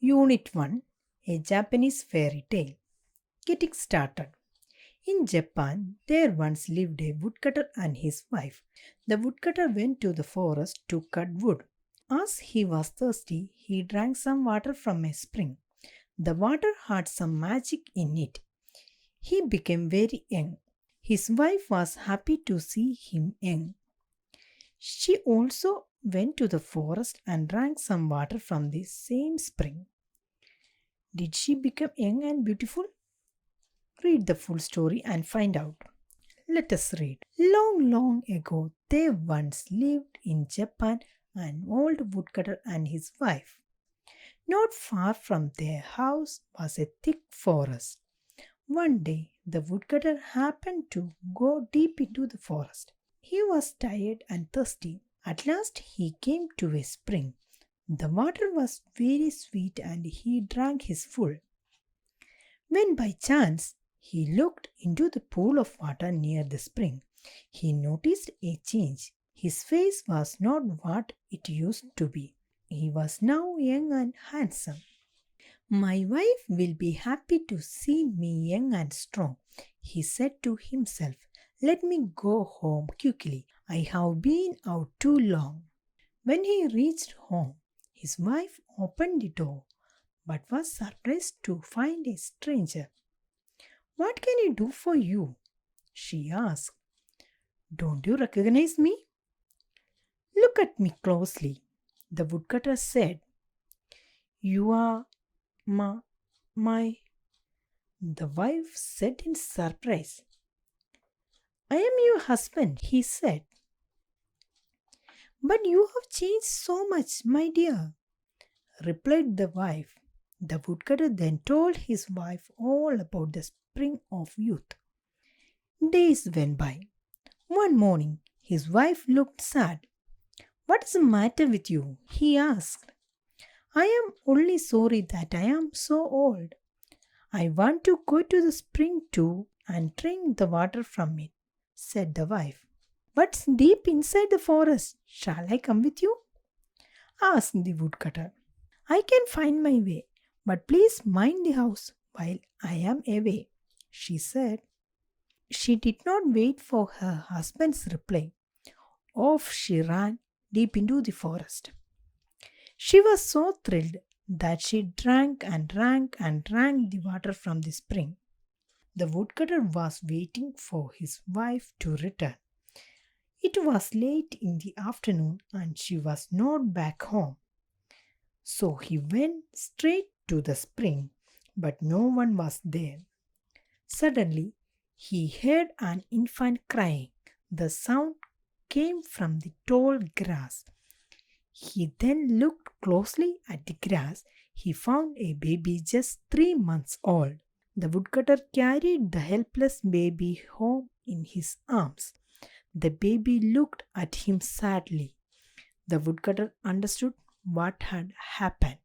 Unit 1, a Japanese fairy tale. Getting started. In Japan, there once lived a woodcutter and his wife. The woodcutter went to the forest to cut wood. As he was thirsty, he drank some water from a spring. The water had some magic in it. He became very young. His wife was happy to see him young. She also went to the forest and drank some water from the same spring. Did she become young and beautiful? Read the full story and find out. Let us read. Long, long ago, there once lived in Japan an old woodcutter and his wife. Not far from their house was a thick forest. One day, the woodcutter happened to go deep into the forest. He was tired and thirsty. At last, he came to a spring. The water was very sweet and he drank his full. When by chance he looked into the pool of water near the spring, he noticed a change. His face was not what it used to be. He was now young and handsome. My wife will be happy to see me young and strong, he said to himself. Let me go home quickly. I have been out too long. When he reached home, his wife opened the door but was surprised to find a stranger. What can I do for you? She asked. Don't you recognize me? Look at me closely, the woodcutter said. You are my, the wife said in surprise. I am your husband, he said. But you have changed so much, my dear, replied the wife. The woodcutter then told his wife all about the spring of youth. Days went by. One morning, his wife looked sad. What is the matter with you? He asked. I am only sorry that I am so old. I want to go to the spring too and drink the water from it, said the wife. But deep inside the forest, shall I come with you? Asked the woodcutter. I can find my way, but please mind the house while I am away, she said. She did not wait for her husband's reply. Off she ran deep into the forest. She was so thrilled that she drank and drank and drank the water from the spring. The woodcutter was waiting for his wife to return. It was late in the afternoon and she was not back home. So he went straight to the spring, but no one was there. Suddenly, he heard an infant crying. The sound came from the tall grass. He then looked closely at the grass. He found a baby just 3 months old. The woodcutter carried the helpless baby home in his arms. The baby looked at him sadly. The woodcutter understood what had happened.